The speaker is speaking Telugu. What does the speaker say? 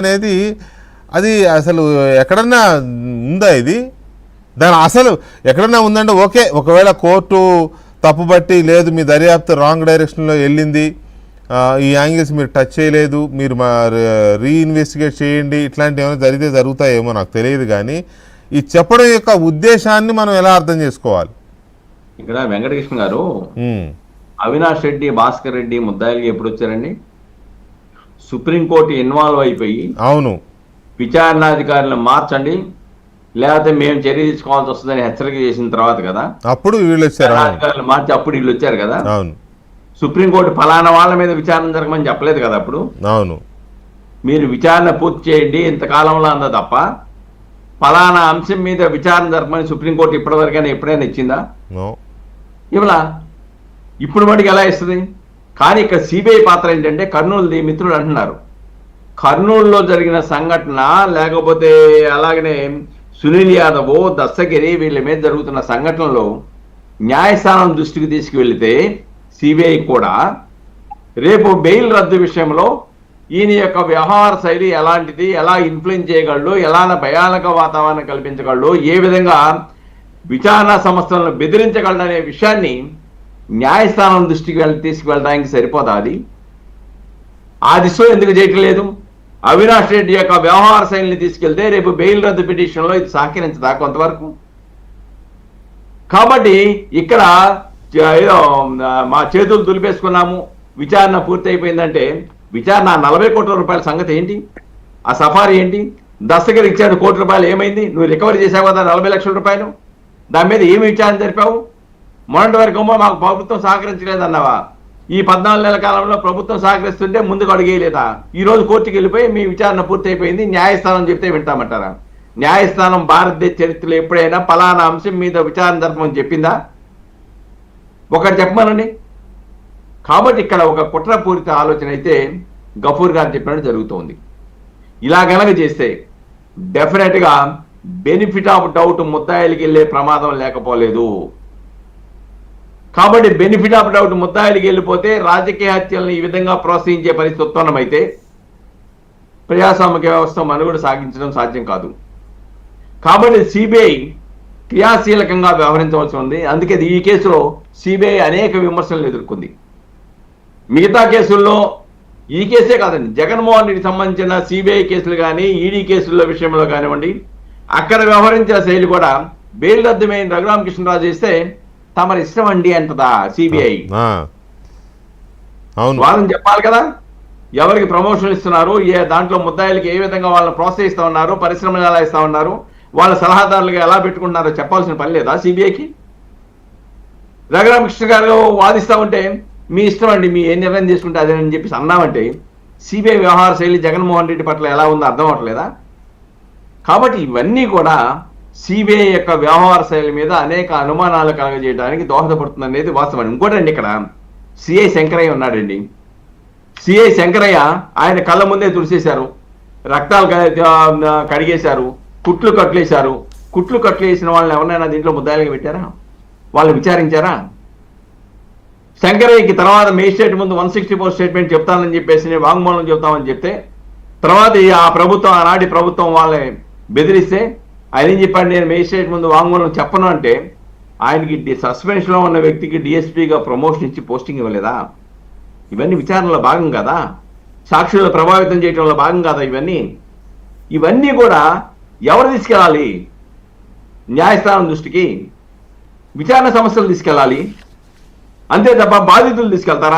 అనేది అది అసలు ఎక్కడన్నా ఉందా? ఇది దాని అసలు ఎక్కడన్నా ఉందంటే ఓకే, ఒకవేళ కోర్టు తప్పుబట్టి లేదు మీ దర్యాప్తు రాంగ్ డైరెక్షన్లో వెళ్ళింది, ఈ యాంగిల్స్ మీరు టచ్ చేయలేదు, మీరు రీఇన్వెస్టిగేట్ చేయండి, ఇట్లాంటివి ఏమైనా జరిగితే జరుగుతాయేమో నాకు తెలియదు. కానీ ఈ చెప్పడం యొక్క ఉద్దేశాన్ని మనం ఎలా అర్థం చేసుకోవాలి? ఇక్కడ వెంకటకృష్ణ గారు, అవినాష్ రెడ్డి, భాస్కర్ రెడ్డి ముద్దాయిలకి ఎప్పుడు వచ్చారండి? సుప్రీంకోర్టు ఇన్వాల్వ్ అయిపోయి అవును విచారణాధికారులను మార్చండి లేకపోతే మేము చర్య తీసుకోవాల్సి వస్తుందని హెచ్చరిక చేసిన తర్వాత కదా అప్పుడు వీళ్ళు వచ్చారు. అధికారులు మార్చి అప్పుడు వీళ్ళు వచ్చారు కదా. అవును, సుప్రీంకోర్టు ఫలానా వాళ్ళ మీద విచారణ జరగమని చెప్పలేదు కదా అప్పుడు. అవును, మీరు విచారణ పూర్తి చేయండి ఇంతకాలంలో అందా తప్ప ఫలానా అంశం మీద విచారణ జరగమని సుప్రీంకోర్టు ఇప్పటివరకైనా ఎప్పుడైనా ఇచ్చిందా? ఇవ్వలా. ఇప్పుడు మటుకు ఎలా ఇస్తుంది? కానీ ఇక్కడ సిబిఐ పాత్ర ఏంటంటే కర్నూలుది మిత్రులు అంటున్నారు. కర్నూలులో జరిగిన సంఘటన లేకపోతే అలాగనే సునీల్ యాదవ్, దస్తగిరి వీళ్ళ మీద జరుగుతున్న సంఘటనలో న్యాయస్థానం దృష్టికి తీసుకువెళితే సిబిఐ కూడా రేపు బెయిల్ రద్దు విషయంలో ఈయన యొక్క వ్యవహార శైలి ఎలాంటిది, ఎలా ఇన్ఫ్లుయెన్స్ చేయగలడు, ఎలా భయానక వాతావరణం కల్పించగలడు, ఏ విధంగా విచారణ సంస్థలను బెదిరించగలడనే విషయాన్ని న్యాయస్థానం దృష్టికి తీసుకువెళ్ళడానికి సరిపోదా? అది ఆ దిశలో ఎందుకు చేయట్లేదు? అవినాష్ రెడ్డి యొక్క వ్యవహార శైలిని తీసుకెళ్తే రేపు బెయిల్ రద్దు పిటిషన్లో ఇది సహకరించదా కొంతవరకు? కాబట్టి ఇక్కడ ఏదో మా చేతులు దులిపేసుకున్నాము విచారణ పూర్తి అయిపోయిందంటే విచారణ 40 కోట్ల రూపాయల సంగతి ఏంటి? ఆ సఫారీ ఏంటి? దస్తగిరి ఇచ్చాడు ₹1 కోటి, ఏమైంది? నువ్వు రికవరీ చేసావు కదా 40 లక్షల రూపాయలు, దాని మీద ఏమి విచారణ జరిపావు? మొన్నటి వరకు మాకు ప్రభుత్వం సహకరించలేదన్నావా? ఈ 14 నెలల కాలంలో ప్రభుత్వం సహకరిస్తుంటే ముందుకు అడిగేయలేదా? ఈ రోజు కోర్టుకి వెళ్ళిపోయి మీ విచారణ పూర్తి అయిపోయింది న్యాయస్థానం చెప్తే వింటామంటారా? న్యాయస్థానం భారతదేశ చరిత్రలో ఎప్పుడైనా ఫలానా అంశం మీద విచారణ జరపమని చెప్పిందా? ఒకటి చెప్పమనండి. కాబట్టి ఇక్కడ ఒక కుట్రపూరిత ఆలోచన అయితే గఫూర్ గారు చెప్పినట్టు జరుగుతోంది. ఇలా గనక చేస్తే డెఫినెట్గా బెనిఫిట్ ఆఫ్ డౌట్ ముద్దాయిలకి వెళ్ళే ప్రమాదం లేకపోలేదు. కాబట్టి బెనిఫిట్ ఆఫ్ డౌట్ ముద్దాయిలకి వెళ్ళిపోతే రాజకీయ హత్యలను ఈ విధంగా ప్రోత్సహించే పరిస్థితి ఉత్పన్నమైతే ప్రజాస్వామిక వ్యవస్థ మనుగడ సాగించడం సాధ్యం కాదు. కాబట్టి సిబిఐ క్రియాశీలకంగా వ్యవహరించవలసి ఉంది. అందుకే ఈ కేసులో సిబిఐ అనేక విమర్శలను ఎదుర్కొంది. మిగతా కేసుల్లో ఈ కేసే కాదండి, జగన్మోహన్ రెడ్డికి సంబంధించిన సిబిఐ కేసులు కానీ ఈడీ కేసుల విషయంలో కానివ్వండి, అక్కడ వ్యవహరించిన శైలి కూడా బెయిల్ రద్దుమైన రఘురామకృష్ణరాజు చేస్తే తమరి ఇష్టం అండి అంటదా సిబిఐ? వాళ్ళని చెప్పాలి కదా ఎవరికి ప్రమోషన్ ఇస్తున్నారు, దాంట్లో ముద్దాయిలకి ఏ విధంగా వాళ్ళని ప్రోత్సహిస్తా ఉన్నారు, పరిశ్రమలు ఎలా ఇస్తా ఉన్నారు, వాళ్ళ సలహాదారులుగా ఎలా పెట్టుకుంటున్నారో చెప్పాల్సిన పని లేదా సిబిఐకి? రఘురామకృష్ణ గారు వాదిస్తా ఉంటే మీ ఇష్టం అండి, మీ ఏ నిర్ణయం చేసుకుంటే అదేనని చెప్పేసి అన్నామంటే సిబిఐ వ్యవహార శైలి జగన్మోహన్ రెడ్డి పట్ల ఎలా ఉందో అర్థం అవట్లేదా? కాబట్టి ఇవన్నీ కూడా సిబిఐ యొక్క వ్యవహార శైలి మీద అనేక అనుమానాలు కలగజేయడానికి దోహదపడుతుంది అనేది వాస్తవం. ఇంకోటండి, ఇక్కడ సిఐ శంకరయ్య ఉన్నాడండి. సిఐ శంకరయ్య ఆయన కళ్ళ ముందే తుడిసేశారు, రక్తాలు కడిగేశారు, కుట్లు కట్లేశారు. కుట్లు కట్లేసిన వాళ్ళని ఎవరినైనా దీంట్లో ముద్దాయిలుగా పెట్టారా? వాళ్ళు విచారించారా? శంకరయ్యకి తర్వాత మేజిస్ట్రేట్ ముందు 164 స్టేట్మెంట్ చెప్తానని చెప్పేసి వాంగ్మూలం చెప్తామని చెప్తే తర్వాత ఆ ప్రభుత్వం, ఆనాటి ప్రభుత్వం వాళ్ళని బెదిరిస్తే ఆయన ఏం చెప్పాడు, నేను మేజిస్ట్రేట్ ముందు వాంగ్మూలం చెప్పను అంటే ఆయనకి సస్పెన్షన్లో ఉన్న వ్యక్తికి డిఎస్పీగా ప్రమోషన్ ఇచ్చి పోస్టింగ్ ఇవ్వలేదా? ఇవన్నీ విచారణలో భాగం కదా, సాక్షులను ప్రభావితం చేయడంలో భాగం కదా. ఇవన్నీ కూడా ఎవరు తీసుకెళ్ళాలి? న్యాయస్థానం దృష్టికి, విచారణ సంస్థలు తీసుకెళ్ళాలి, అంతే తప్ప బాధితులు తీసుకెళ్తారా?